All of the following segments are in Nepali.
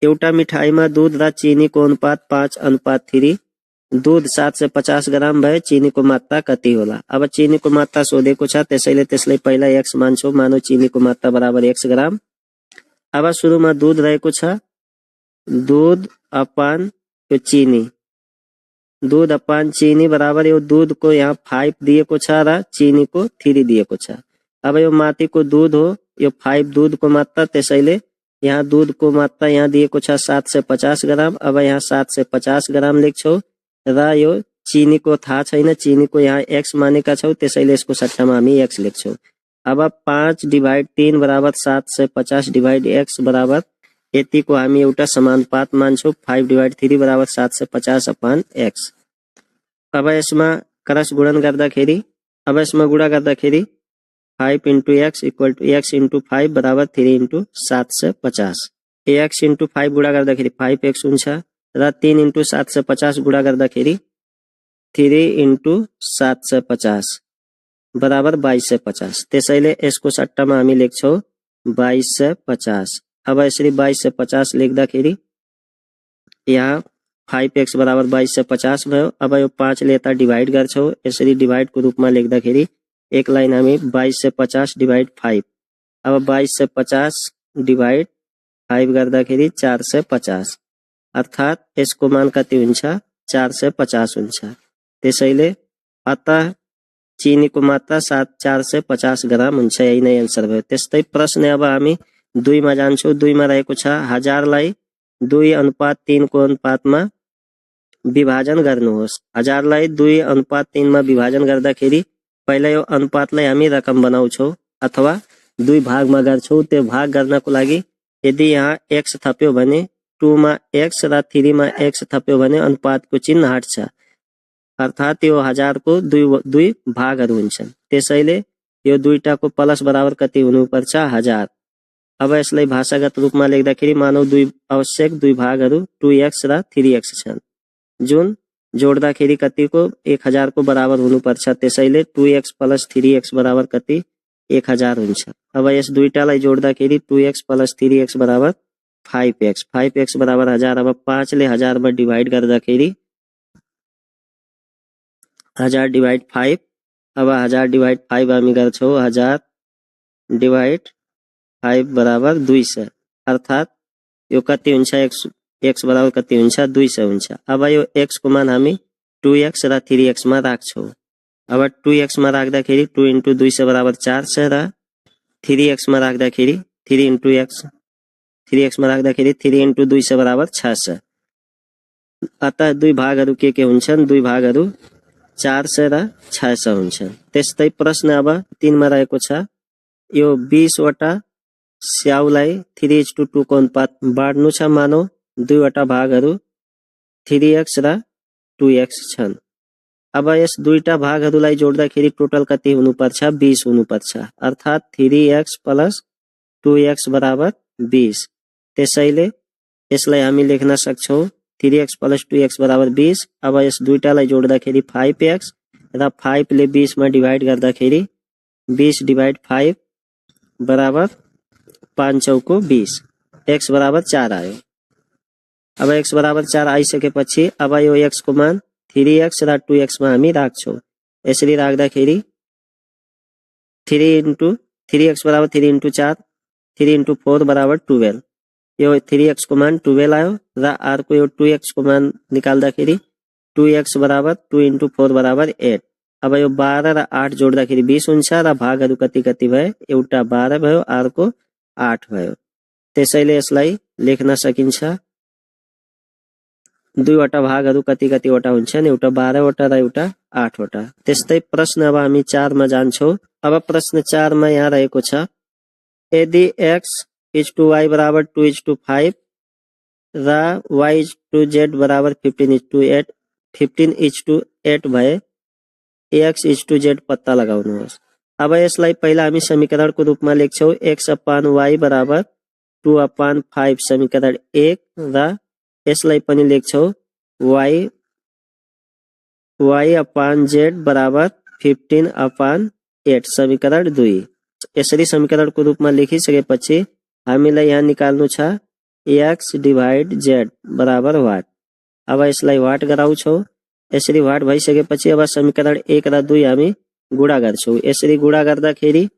एउटा मिठाईमा दूध र चिनीको अनुपात 5:3। दूध 750 ग्राम भए चिनीको मात्रा कति होला। अब चिनीको मात्रा सोधेको छ, त्यसैले त्यसलाई पहिला x मान्छौँ। मानौ चिनीको मात्रा बराबर x ग्राम। अब सुरुमा दूध रहेको छ, दूध अपन यो चिनी, दूध अपन चिनी बराबर यो दूधको यहाँ 5 दिएको छ र चिनीको 3 दिएको छ। अब यो माथिको दूध हो, यो 5 दूधको मात्रा, त्यसैले यहाँ दूधको मात्रा यहाँ दिएको छ 750 ग्राम। अब यहाँ 750 ग्राम लेख्छौ र यो चिनीको थाहा छैन, चिनीको यहाँ x मानेका छौ, त्यसैले यसको सट्टामा हामी x लेख्छौ। अब 5/3 बराबर 750 डिवाइड x बराबर यतिको हामी एउटा समानुपात मान्छौँ। 5/3 बराबर 750/x। अब यसमा क्रस गुणन गर्दाखेरि, अब यसमा गुणा गर्दाखेरि 5 into x equal to x into 5 बराबर 3 into 750। x into 5 गुणा गर्दाखेरि 5x हुन्छ र 3 into 750 गुणा गर्दाखेरि 3 into 750 बराबर 2250। त्यसैले यसको सट्टामा हामी लेख्छौँ 2250। अब यसरी 2250 लेख्दाखेरि यहाँ 5x बराबर 2250 भयो। अब यो 5 ले यता डिवाइड गर्छौँ, यसरी डिवाइडको रूपमा लेख्दाखेरि एक लाइन हामी 2250 डिवाइड 5। अब 2250 डिवाइड 5 गर्दाखेरि 450, अर्थात यसको मान कति हुन्छ 450 हुन्छ। त्यसैले अतः चिनीको मात्रा 450 ग्राम हुन्छ। यही नै आन्सर भयो। त्यस्तै प्रश्न अब हामी 2 मा जान्छौँ। 2 मा रहेको छ 1000 लाई 2:3 को अनुपातमा विभाजन गर्नुहोस्। 1000 लाई 2:3 मा विभाजन गर्दाखेरि पहिला यो अनुपातलाई हामी रकम बनाउँछौँ अथवा 2 भागमा गर्छौँ। त्यो भाग गर्नको लागि यदि यहाँ x थप्यो भने 2 मा x र 3 मा x थप्यो भने अनुपातको चिन्ह हट्छ, अर्थात यो 1000 को 2 भागहरू हुन्छन्। त्यसैले यो दुईटाको प्लस बराबर कति हुनुपर्छ 1000। अब यसलाई भाषागत रूपमा लेख्दाखेरि मानौ आवश्यक 2 भागहरू 2x र 3x छन्, जुन जोड्दाखेरि कतिको 1000 को बराबर हुनुपर्छ। त्यसैले 2x + 3x बराबर कति 1000 हुन्छ। अब यस दुईटालाई जोड्दाखेरि 2x + 3x बराबर 5x, 5x बराबर 1000। अब 5 ले 1000 मा डिवाइड गर्दाखेरि 1000 डिवाइड 5। अब 1000 डिवाइड 5 हामी गर्छौँ, 1000 डिवाइड 5 बराबर 200, अर्थात यो कति हुन्छ x बराबर कति हुन्छ 200 हुन्छ। अब यो x को मान हामी 2x र 3x मा राख्छौँ। अब 2x मा राख्दाखेरि 2 into 200 बराबर 400 र 3x मा राख्दाखेरि 3 into x, 3x मा राख्दाखेरि 3 into 200 बराबर 600। अतः 2 भागहरू के हुन्छन्, 2 भागहरू 400 र 600 हुन्छन्। त्यस्तै प्रश्न अब 3 मा रहेको छ यो 20 वटा स्याउलाई 3:2 को अनुपात बाँड्नु छ। मानौ 2 वटा भागहरू 3x र 2x छन्। अब यस दुईटा भागहरूलाई जोड्दाखेरि टोटल कति हुनुपर्छ 20 हुनुपर्छ, अर्थात 3x + 2x बराबर 20। त्यसैले यसलाई हामी लेख्न सक्छौँ 3x + 2x बराबर 20। अब यस दुईटालाई जोड्दाखेरि 5x र 5 ले 20 मा डिवाइड गर्दाखेरि 20 डिवाइड 5 बराबर 5 चौको 20, x बराबर 4 आयो। अब x बराबर 4 आइसकेपछि अब यो x को मान 3x र 2x मा हामी राख्छौँ। यसरी राख्दाखेरि 3x बराबर 3 into 4, 3 into 4 बराबर 12। यो 3x को मान 12 आयो र अर्को यो 2x को मान निकाल्दाखेरि 2x बराबर 2 into 4 बराबर 8। अब यो 12 र 8 जोड्दाखेरि 20 हुन्छ र भागहरू कति कति भए, एउटा 12 भयो, अर्को 8 भयो। त्यसैले यसलाई लेख्न सकिन्छ 2 वटा भागहरू कति कति वटा हुन्छन्, एउटा 12 वटा र एउटा 8 वटा। त्यस्तै प्रश्न अब हामी 4 मा जान्छौँ। अब प्रश्न 4 मा यहाँ रहेको छ यदि x:y बराबर 2:5 र y:z बराबर 15:8 15:8 भए x:z पत्ता लगाउनुहोस्। अब यसलाई पहिला हामी समीकरणको रूपमा लेख्छौँ x/y बराबर 2/5 समीकरण 1 र यसलाई पनि लेख्छौँ y/z बराबर 15/8 समीकरण 2। यसरी समीकरणको रूपमा लेखिसकेपछि हामीलाई यहाँ निकाल्नु छ एक्स डिवाइड जेड बराबर वाट। अब यसलाई वाट गराउँछौँ छौ। यसरी वाट भइसकेपछि अब समीकरण 1 र 2 हामी गुणा गर्छौँ। यसरी गुणा गर्दाखेरि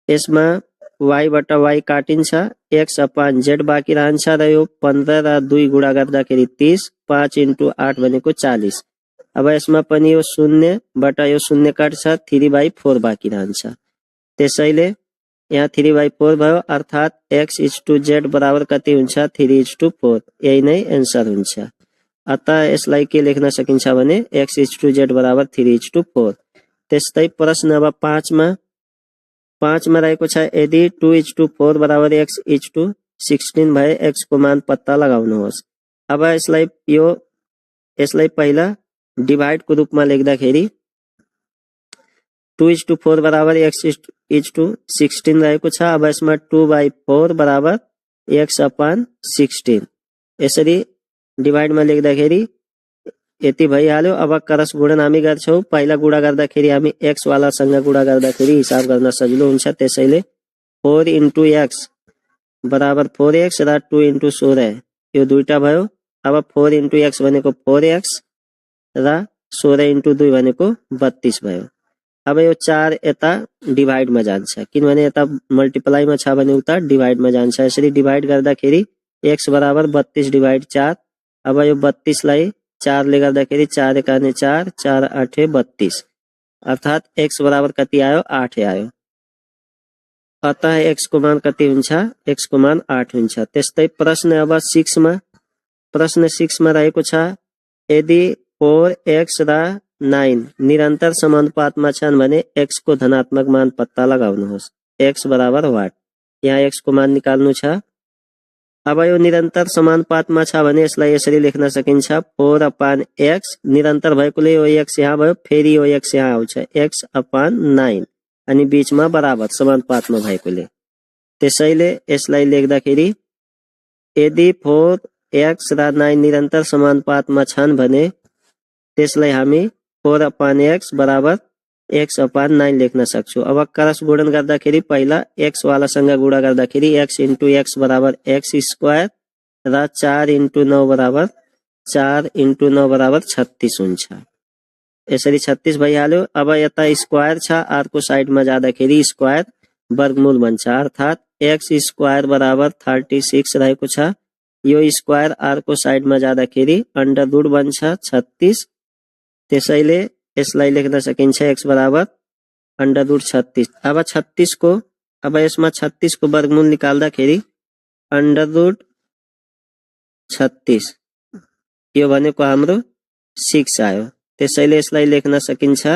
यसमा y बटा y काटिन्छ, x अपान z बाँकी रहन्छ र यो 15 र 2 गुणा गर्दाखेरि 30, 5 × 8 भनेको 40। अब यसमा पनि यो 0 बटा यो 0 काट्छ, 3/4 बाँकी रहन्छ। त्यसैले यहाँ 3/4 भयो, अर्थात x/z बराबर कति हुन्छ 3/4। यही नै एन्सर हुन्छ। अतः यसलाई के लेख्न सकिन्छ भने x/z बराबर 3/4। त्यस्तै प्रश्न अब 5 मा रहेको छ, यदि 2/4 बराबर x/16 भए x को मान पत्ता लगाउनुहोस्। अब यसलाई पहिला डिभाइड को रूपमा लेख्दाखेरि 2/4 बराबर x/16 रहेको छ। अब यसमा 2/4 बराबर x अपान 16 यसरी डिभाइडमा लेख्दाखेरि यति भइहाल्यो। अब क्रस गुणन हामी गर्छौं। पहिला गुणा गर्दाखेरि हामी x वालासँग गुणा गर्दाखेरि हिसाब गर्न सजिलो हुन्छ। त्यसैले 4 × x बराबर 4x र 2 × 16 यो दुईटा भयो। अब 4 × x भनेको 4x र 16 × 2 भनेको 32 भयो। अब यो 4 यता डिभाइडमा जान्छ, किनभने यता मल्टिप्लाइमा छ भने उता डिभाइडमा जान्छ। यसरी डिभाइड गर्दाखेरि x बराबर 32 डिभाइड 4। अब यो 32 लाई 4 ले गर्दाखेरि 4 एकाने 4, 4 आठे 32, अर्थात x बराबर कति आयो 8 आयो। अतः x को मान कति हुन्छ, x को मान 8 हुन्छ। त्यस्तै प्रश्न अब 6 मा, प्रश्न 6 मा रहेको छ, यदि 4x र 9 निरन्तर समानुपातमा छन् भने x को धनात्मक मान पत्ता लगाउनुहोस्। x बराबर वाट। यहाँ x को मान निकाल्नु छ। अब यो निरन्तर समानुपातमा छ भने यसलाई यसरी लेख्न सकिन्छ, 4 अपान x निरन्तर भएकोले यो x यहाँ भयो, फेरि यो x यहाँ आउँछ, x अपान 9 अनि बीचमा बराबर समानुपातमा भएकोले। त्यसैले यसलाई लेख्दाखेरि यदि 4x र 9 निरन्तर समानुपातमा छन् भने त्यसलाई हामी 4 अपान x बराबर x अपान 9 लेख्न सक्छौं। अब क्रस गुणन गर्दाखेरि पहिला x वालासँग गुणा गर्दाखेरि x × x बराबर x² र 4 × 9 बराबर 4 × 9 बराबर 36 हुन्छ। यसरी 36 भइहाल्यो। अब यता स्क्वायर छ, अर्को साइडमा जाँदाखेरि स्क्वायर वर्गमूल बन्छ, अर्थात x² बराबर 36 रहेको छ। यो स्क्वायर अर्को साइडमा जाँदाखेरि अंडर रूट बन्छ 36। त्यसैले यसलाई लेख्न सकिन्छ x बराबर अंडर रूट 36। अब 36 को, अब यसमा 36 को वर्गमूल निकाल्दाखेरि अंडर रूट 36 यो भनेको हाम्रो 6 आयो। त्यसैले यसलाई लेख्न सकिन्छ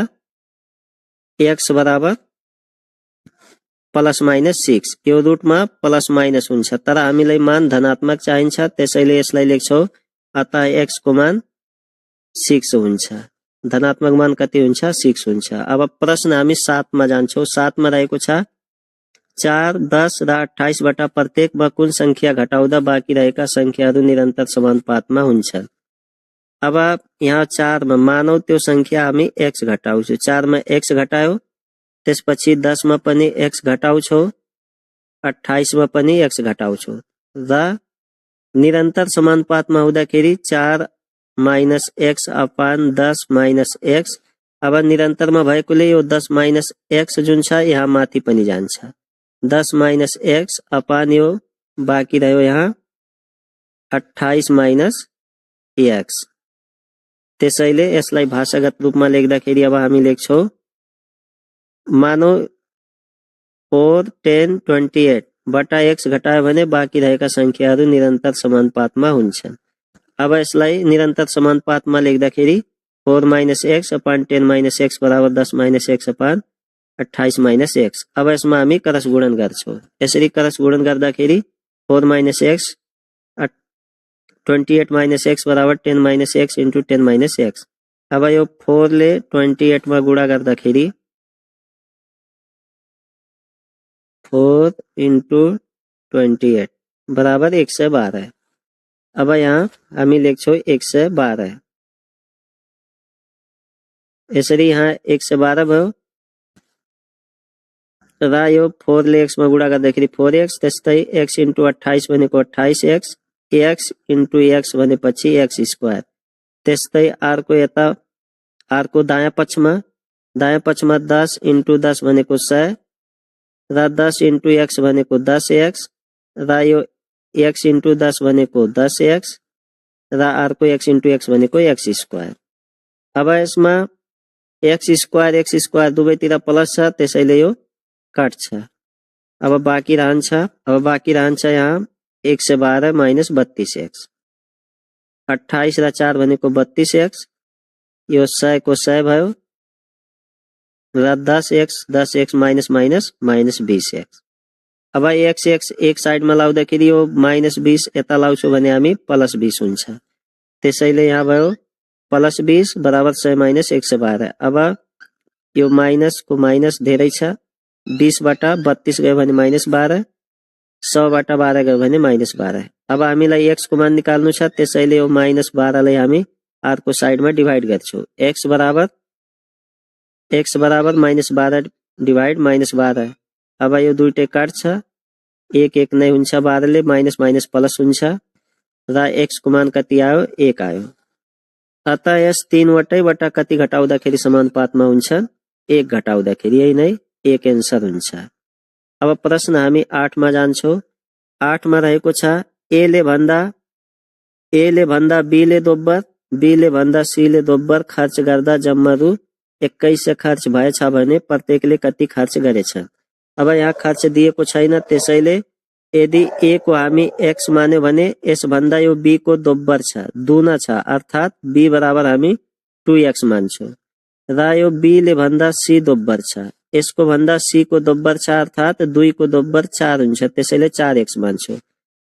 x बराबर प्लस माइनस 6। यो रुटमा प्लस माइनस हुन्छ, तर हामीलाई मान धनात्मक चाहिन्छ, त्यसैले यसलाई लेख्छौं। अतः x को मान 6 हुन्छ। धनात्मक मान कति हुन्छ 6 हुन्छ। अब प्रश्न हामी 7 मा जान्छौं। 7 मा रहेको छ, 4, 10 र 28 बाट प्रत्येकमा कुन संख्या घटाउँदा बाँकी रहेका संख्याहरू निरन्तर समानुपातमा हुन्छन्। अब यहाँ 4 मा मानौ त्यो संख्या हामी x घटाउँछौं। 4 मा x घटायो, त्यसपछि 10 मा पनि x घटाउँछौं, 28 मा पनि x घटाउँछौं र निरन्तर समानुपातमा हुँदाखेरि 4 माइनस x अपान 10 माइनस x। अब निरन्तरमा भएकोले यो 10 माइनस x जुन छ यहाँ माथि पनि जान्छ, 10 माइनस x अपान यो बाँकी रह्यो यहाँ 28 माइनस x। त्यसैले यसलाई भाषागत रूपमा लेख्दाखेरि अब हामी लेख्छौं, मानौ 4, 10, 28 बटा x घटायो भने बाँकी रहेका संख्याहरू निरन्तर समानुपातमा हुन्छन्। अब यसलाई निरन्तर समानुपातमा लेख्दाखेरि 4 माइनस x अपान 10 माइनस x बराबर 10 माइनस x अपान 28 माइनस x। अब यसमा हामी क्रस गुणन गर्छौं। यसरी क्रस गुणन गर्दाखेरि 4 माइनस x 28 माइनस x बराबर 10 माइनस x × 10 माइनस x। अब यो 4 ले 28 मा गुणा गर्दाखेरि 4 × 28 बराबर 112। अब यहाँ हामी लेख्छौं 112। यसरी यहाँ 112 भयो रा यो 4 ले x में गुणा कर देखिए 4x त्यस्तै x इंटू 28 भनेको 28x x इंटू x भनेपछि x स्क्वायर त्यस्तै r को यता r को दायाँ पक्षमा 10 इंटू 10 भनेको 100 र 10 इंटू x भनेको 10x र यो x इंटू 10 भनेको 10x र r को x इंटू x भनेको x स्क्वायर। अब यसमा x स्क्वायर दुवैतिर प्लस छ त्यसैले यो काट्छ। अब बाँकी रहन्छ यहाँ 112 माइनस 32x 28 र 4 भनेको 32x यो 100 को 100 भयो र 10x माइनस 20x। अब x एक साइडमा लाउँदाखेरि यो माइनस 20 यता लाउँछौ भने हामी प्लस 20 हुन्छ त्यसैले यहाँ भयो प्लस 20 बराबर 100 माइनस 112। अब यो माइनस को माइनस धेरै छ 20 बाट 32 गयो भने माइनस 12 100 बाट 12 गयो भने माइनस 12। अब हामीलाई x को मान निकाल्नु छ त्यसैले यो माइनस 12 लाई हामी r को साइडमा डिवाइड गर्छौं। x बराबर माइनस 12 डिवाइड माइनस 12। अब यो दुईटै काट्छ 1 नै हुन्छ 12 ले माइनस माइनस प्लस हुन्छ र x को मान कति आयो 1 आयो। अतः यस तीनवटैबाट कति घटाउँदाखेरि समानुपातमा हुन्छ 1 घटाउँदाखेरि यही नै 1 आन्सर हुन्छ। अब प्रश्न हामी 8 मा जान्छौं। 8 मा रहेको छ a ले भन्दा b ले दोब्बर b ले भन्दा c ले दोब्बर खर्च गर्दा जम्मा रु 21 खर्च भएछ भने प्रत्येकले कति खर्च गरेछ। अब यहाँ खर्च दिएको छैन त्यसैले यदि a को हामी x मान्यो भने यस भन्दा यो b को दोब्बर छ दुना छ अर्थात b बराबर हामी 2x मान्छौं र यो b ले भन्दा c दोब्बर छ यसको भन्दा c को दोब्बर छ अर्थात 2 को दोब्बर 4 हुन्छ त्यसैले 4x मान्छौं।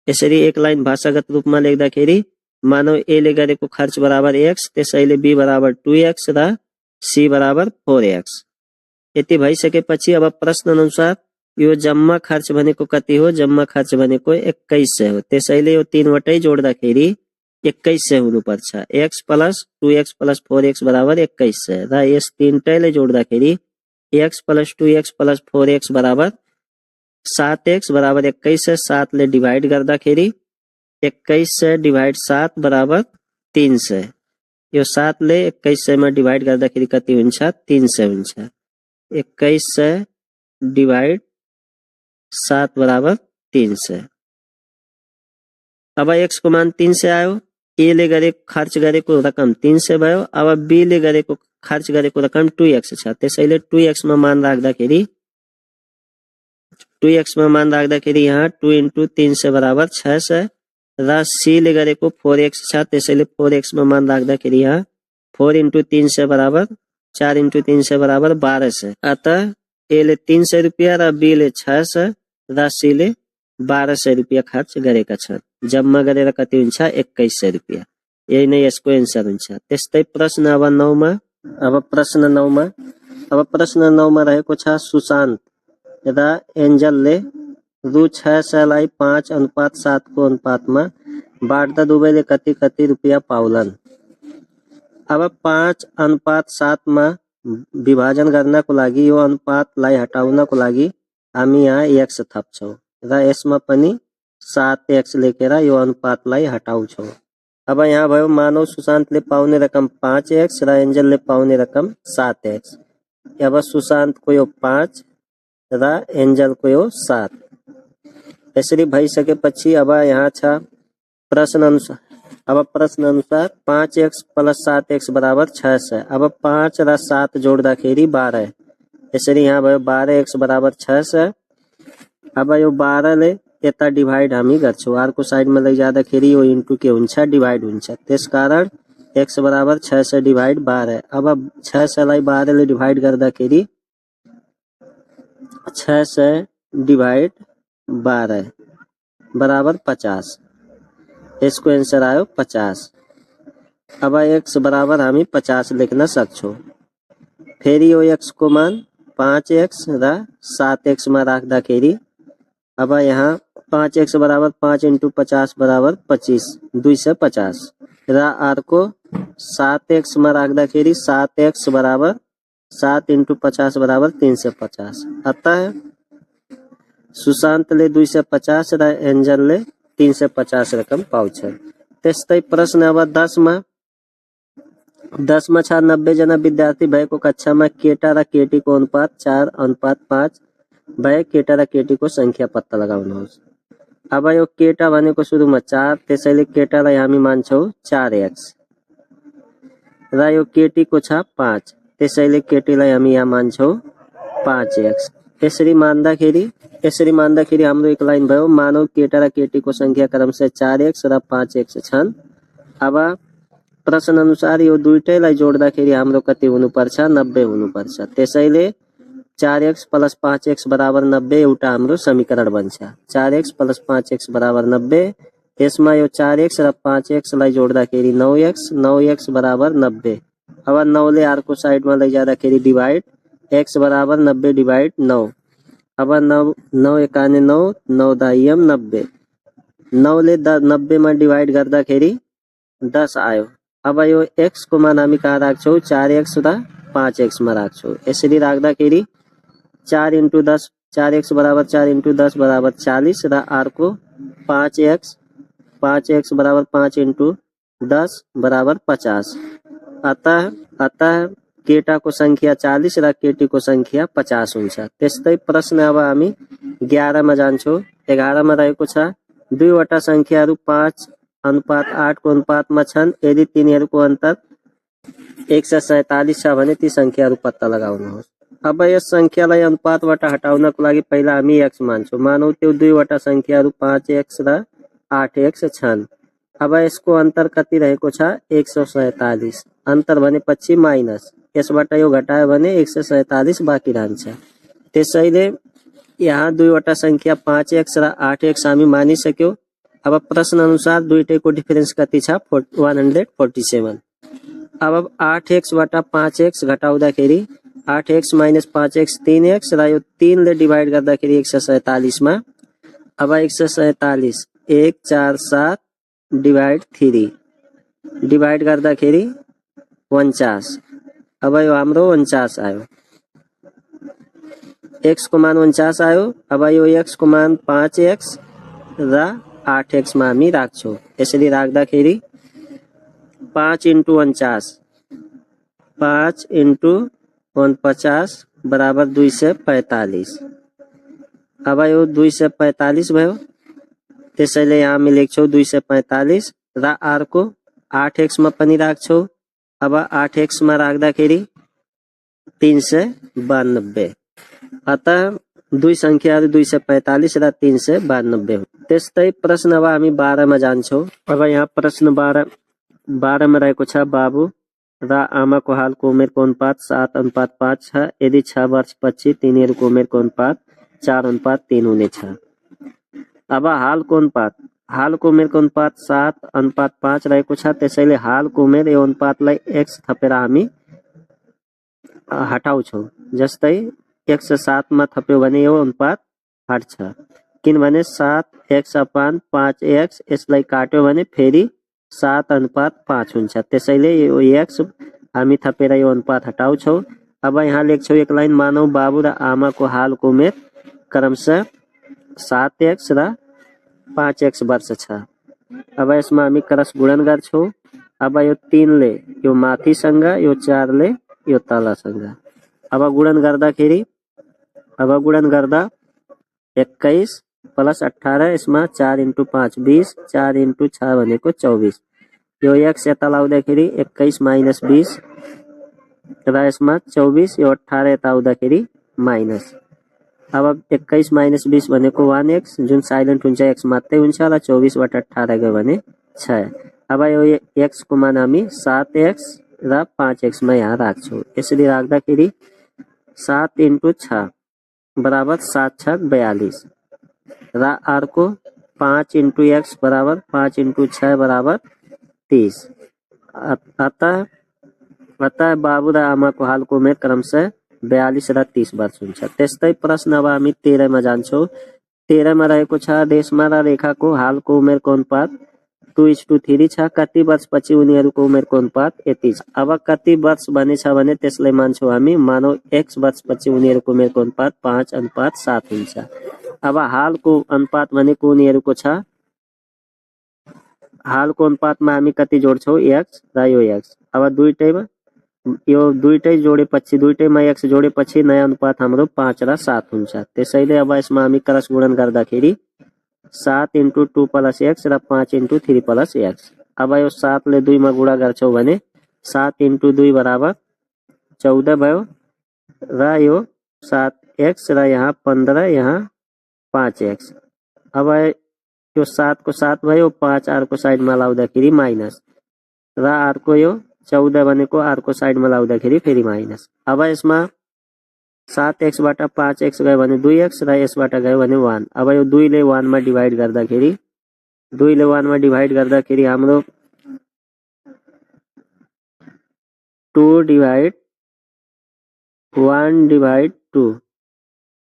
यसरी एक लाइन भाषागत रूपमा लेख्दाखेरि मानव a ले गरेको खर्च बराबर x त्यसैले b बराबर 2x र c बराबर 4x। यति भइसकेपछि अब प्रश्न अनुसार यो जम्मा खर्च भनेको कति हो जम्मा खर्च भनेको 2100 हो त्यसैले यो तीनवटै जोड्दाखेरि 2100 हुनुपर्छ। x plus 2x plus 4x बराबर 2100 र यस तीनटैले जोड्दाखेरि x plus 2x plus 4x बराबर 7x बराबर 2100 7 ले डिवाइड गर्दाखेरि 2100 डिवाइड 7 बराबर 300 यो 7 ले 2100 मा डिवाइड गर्दाखेरि कति हुन्छ 300 हुन्छ। 2100 डिवाइड 7 बराबर 300। अब x को मान 300 आयो a ले गरेको खर्च गरेको रकम 300 भयो। अब b ले गरेको खर्च गरेको रकम 2x छ त्यसैले 2x मा मान राख्दाखेरि यहाँ 2 इंटू 300 बराबर 600 र c ले गरेको 4x छ त्यसैले 4x मा मान राख्दाखेरि यहाँ 4 इंटू 300 बराबर 4 इंटू 300 बराबर 1200। अतः a ले 300 रुपैयाँ र b ले 600 र c ले 1200 रुपैयाँ खर्च गरेका छन्। जम्मा गरेर कति हुन्छ 2100 रुपैयाँ। यही नै यसको आन्सर हुन्छ। त्यस्तै प्रश्न अब प्रश्न 9 मा रहेको छ सुशान्त र एन्जलले रु 600 लाई 5:7 को अनुपातमा बाँड्दा दुवैले कति रुपैयाँ पाउलान्। अब 5:7 मा विभाजन गर्नको लागि यो अनुपातलाई हटाउनको लागि हामी यहाँ x थप्छौं र यसमा पनि 7x लेखेर यो अनुपातलाई हटाउँछौं। अब यहाँ भयो मानव सुशान्तले पाउने रकम 5x र एन्जलले पाउने रकम 7x। अब सुशान्तको यो 5 र एन्जलको यो 7। यसरी भइसकेपछि अब यहाँ छ प्रश्न अनुसार 5x प्लस 7x बराबर 600। अब 5 र 7 जोड्दाखेरि 12। यसरी यहाँ भयो 12x बराबर 600। अब यो 12 ले यता डिवाइड हामी गर्छौं अर्को साइडमा लैजाँदाखेरि यो इन्टु के हुन्छ डिवाइड हुन्छ त्यसकारण x बराबर 600 डिवाइड 12। अब 600 लाई 12 ले डिवाइड गर्दाखेरि 600 डिवाइड 12 बराबर 50। यसको आन्सर आयो 50। अब x बराबर हामी 50 लेख्न सक्छौं। फेरि यो x को मान 5x र 7x मा राख्दाखेरि अब यहाँ 5x बराबर 5 इंटू 50 बराबर 25 250 र अर्को 7x मा राख्दाखेरि 7x बराबर 7 इंटू 50 बराबर 350। अतः सुशान्तले 250 र एन्जलले 350 रकम पाउँछ। त्यस्तै प्रश्न अब 10 मा छ 90 जना विद्यार्थी भएको कक्षामा केटा र केटीको अनुपात 4:5 भए केटा र केटीको संख्या पत्ता लगाउनुहोस्। अब यो केटा भनेको सुरुमा 4, त्यसैले केटालाई हामी मान्छौँ 4x र यो केटीको छ 5, त्यसैले केटीलाई हामी यहाँ मान्छौँ 5x। यसरी मान्दाखेरि हाम्रो एक लाइन भयो। मानव केटा र केटीको संख्या क्रमशः 4x र 5x छन्। अब प्रश्न अनुसार यो दुईटैलाई जोड्दाखेरि हाम्रो कति हुनुपर्छ? 90 हुनुपर्छ। त्यसैले 4x + 5x बराबर 90 एउटा हाम्रो समीकरण बन्छ। 4x + 5x बराबर 90। यसमा यो 4x र 5x लाई जोड्दाखेरि 9x बराबर 90। अब 9 ले अर्को साइडमा लैजाँदाखेरि डिवाइड, x बराबर 90 डिवाइड 9। अब 9 एकाने 9, 9 दाइयम 90। 9 ले 90 मा डिवाइड गर्दाखेरि 10 आयो। अब यो x को मान हामी कहाँ राख्छौँ? 4x र 5x मा राख्छौँ। यसरी राख्दाखेरि 4 × 10, 4x बराबर 4 × 10 बराबर 40 र अर्को 5x बराबर 5 × 10 बराबर 50। अतः केटाको संख्या 40 र केटीको संख्या 50 हुन्छ। त्यस्तै प्रश्न अब हामी 11 मा जान्छौँ। 11 मा रहेको छ दुईवटा संख्याहरू 5:8 को अनुपातमा छन्। यदि तिनीहरूको अन्तर 147 छ भने ती संख्याहरू पत्ता लगाउनुहोस्। अब यस संख्यालाई अनुपातबाट हटाउनको लागि पहिला हामी x मान्छौँ। मानौ त्यो दुईवटा संख्याहरू 5x र 8x छन्। अब यसको अन्तर कति रहेको छ? 147। अन्तर भनेपछि माइनस, यसबाट यो घटायो भने 147 बाँकी रहन्छ। त्यसैले यहाँ दुईवटा संख्या 5x र 8x हामी मानिसक्यौं। अब प्रश्न अनुसार दुईटैको डिफरेन्स कति छ? 147। अब 8x बाट 5x घटाउँदाखेरि 8x - 5x 3x र यो 3 ले डिवाइड गर्दाखेरि 147 मा। अब 147 147 डिवाइड 3 डिवाइड गर्दाखेरि 49। अब यो हाम्रो 49 आयो। x को मान 49 आयो। अब यो x को मान 5x र 8x मा हामी राख्छौँ। यसरी राख्दाखेरि 5 × 49, 5 × 49 बराबर 245। अब यो 245 भयो। त्यसैले यहाँ हामी लेख्छौँ 245 र अर्को 8x मा पनि राख्छौँ। अब 8x मा राख्दाखेरि 392। अतः दुई संख्याहरू 245 र 392 हो। त्यस्तै प्रश्न अब हामी 12 मा जान्छौँ। अब यहाँ प्रश्न 12 मा रहेको छ बाबु र आमाको हालको उमेरको अनुपात 7:5 छ। यदि 6 वर्षपछि तिनीहरूको उमेरको अनुपात 4:3 हुनेछ। अब हालको उमेरको अनुपात 7:5 रहेको छ। त्यसैले हालको उमेर यो अनुपातलाई x थपेर हामी हटाउँछौँ। जस्तै x 7 मा थप्यो भने यो अनुपात हट्छ, किनभने 7x/5x यसलाई काट्यो भने फेरि 7:5 हुन्छ। त्यसैले यो x हामी थपेर यो अनुपात हटाउँछौँ। अब यहाँ लेख्छौँ एक लाइन। मानव बाबु र आमाको हालको उमेर क्रमशः 7x र 5x वर्ष छ। अब यसमा हामी क्रस गुणन गर्छौँ। अब यो 3 ले यो माथिसँग, यो 4 ले यो तलसँग। अब गुणन गर्दा 21 + 18, यसमा 4 × 5 20, 4 × 6 भनेको 24। यो x यता लाउँदाखेरि 21 - 20 र यसमा 24, यो 18 यता आउँदाखेरि माइनस। अब 21 - 20 भनेको 1x, जुन साइलेन्ट हुन्छ x मात्रै हुन्छ र 24 बाट 18 गयो भने 6। अब यो x को मान हामी 7x र 5x मा यहाँ राख्छौँ। यसरी राख्दाखेरि 7 × 6 बराबर 7×6 = 42 र अर्को 5 × x बराबर 5 × 6 बराबर 30। अतः बाबु र आमाको हालको उमेर क्रमशः 42 र 30 वर्ष हुन्छ। त्यस्तै प्रश्न अब हामी 13 मा जान्छौँ। 13 मा रहेको छ रेशमा र रेखाको हालको उमेरको अनुपात 2:3 छ। कति वर्षपछि उनीहरूको उमेरको अनुपात यति छ। अब कति वर्ष भनेछ भने त्यसलाई मान्छौँ हामी। मानौ x वर्षपछि उनीहरूको उमेरको अनुपात 5:7 हुन्छ। अब हालको अनुपात भनेको उनीहरूको छ। हालको अनुपातमा हामी कति जोड्छौँ, x र यो x। अब दुईटैमा यो दुईटै जोडेपछि, दुईटैमा x जोडेपछि नयाँ अनुपात हाम्रो 5 र 7 हुन्छ। त्यसैले अब यसमा हामी क्रस गुणन गर्दाखेरि 7 × 2 + x र 5 × 3 + x। अब यो 7 ले 2 मा गुणा गर्छौँ भने 7 × 2 = 14 भयो र यो 7x र यहाँ 15, यहाँ 5x। अब यो 7 को 7 भयो, 5 अर्को साइडमा लाउँदाखेरि माइनस र अर्को यो 14 भनेको अर्को साइडमा लाउँदाखेरि फेरि माइनस। अब यसमा 7x बाट 5x गयो भने 2x र यसबाट गयो भने 1। अब यो 2 ले 1 मा डिभाइड गर्दाखेरि, 2 ले 1 मा डिभाइड गर्दाखेरि हाम्रो 2/1/2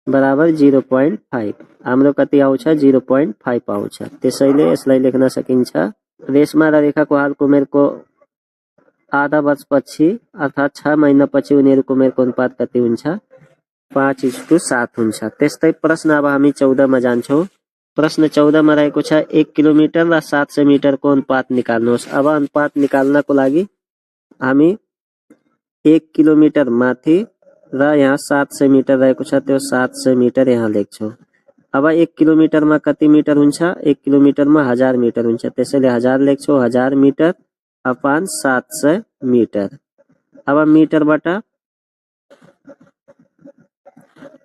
बराबर 0.5। हाम्रो कति आउँछ, 0.5 आउँछ। त्यसैले यसलाई लेख्न सकिन्छ, रेशमा र रेखाको हालको उमेरको आधा वर्षपछि अर्थात् 6 महिनापछि उनीहरूको उमेरको अनुपात कति हुन्छ, 5:7 हुन्छ। त्यस्तै प्रश्न अब हामी 14 मा जान्छौँ। प्रश्न 14 मा रहेको छ 1 किलोमिटर र 700 मिटरको अनुपात निकाल्नुहोस्। अब अनुपात निकाल्नको लागि हामी 1 किलोमिटर माथि र यहाँ 700 मिटर रहेको छ, त्यो 700 मिटर यहाँ लेख्छौँ। अब 1 किलोमिटरमा कति मिटर हुन्छ, 1 किलोमिटरमा 1000 मिटर हुन्छ। त्यसैले 1000 लेख्छौँ, 1000 मिटर अपन 700 मिटर। अब मिटरबाट,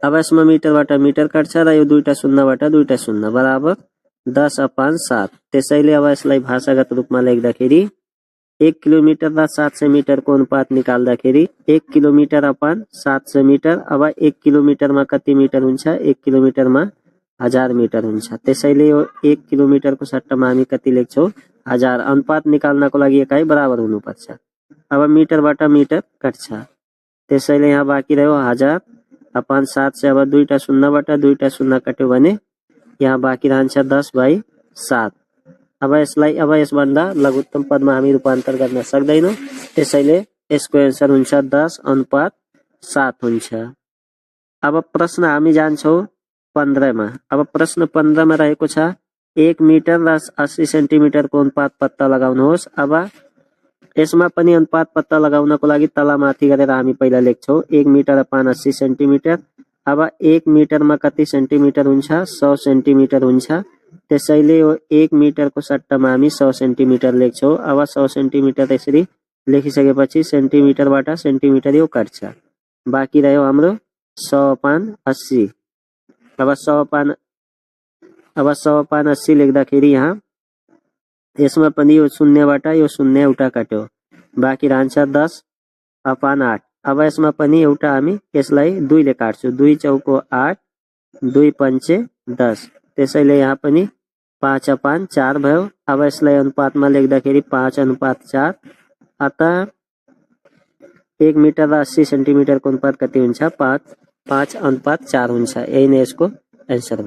अब यसमा मिटरबाट मिटर काट्छ र यो दुईटा शून्यबाट दुईटा शून्य बराबर 10/7। त्यसैले अब यसलाई भाषागत रूपमा लेख्दाखेरि 1 किलोमिटर र 700 मिटरको अनुपात निकाल्दाखेरि 1 किलोमिटर अपन 700 मिटर। अब 1 किलोमिटरमा कति मिटर हुन्छ, 1 किलोमिटरमा 1000 मिटर हुन्छ। त्यसैले यो 1 किलोमिटरको सट्टामा हामी कति लेख्छौँ, 1000। अनुपात निकाल्नको लागि एकाइ बराबर हुनुपर्छ। अब मिटरबाट मिटर कट्छ, त्यसैले यहाँ बाँकी रह्यो 1000 अपन 700। अब दुईटा शून्यबाट दुईटा शून्य कट्यो भने यहाँ बाँकी रहन्छ 10/7। अब यसलाई, अब यसभन्दा लघुत्तम पदमा हामी रूपान्तर गर्न सक्दैनौँ, त्यसैले यसको एन्सर हुन्छ 10/7 हुन्छ। अब प्रश्न हामी जान्छौँ 15 मा। अब प्रश्न 15 मा रहेको छ 1 मिटर र 80 सेन्टिमिटरको अनुपात पत्ता लगाउनुहोस्। अब यसमा पनि अनुपात पत्ता लगाउनको लागि तलमाथि गरेर हामी पहिला लेख्छौँ 1 मिटर अपन 80 सेन्टिमिटर। अब 1 मिटरमा कति सेन्टिमिटर हुन्छ, 100 सेन्टिमिटर हुन्छ। त्यसैले यो 1 मिटरको सट्टामा हामी 100 सेन्टिमिटर लेख्छौँ। अब 100 सेन्टिमिटर यसरी लेखिसकेपछि सेन्टिमिटरबाट सेन्टिमिटर यो काट्छ, बाँकी रह्यो हाम्रो 100/80। अब 100/80 लेख्दाखेरि यहाँ यसमा पनि यो शून्यबाट यो शून्य एउटा काट्यो, बाँकी रहन्छ 10/8। अब यसमा पनि एउटा हामी यसलाई 2 ले काट्छौँ, 2 चौको 8, 2 पंचे 10। त्यसैले यहाँ पनि 5/4 भयो। अब यसलाई अनुपातमा लेख्दाखेरि 5/4। अतः 1 मिटर र 80 सेन्टिमिटरको अनुपात कति हुन्छ, 5/4 हुन्छ। यही नै यसको एन्सर।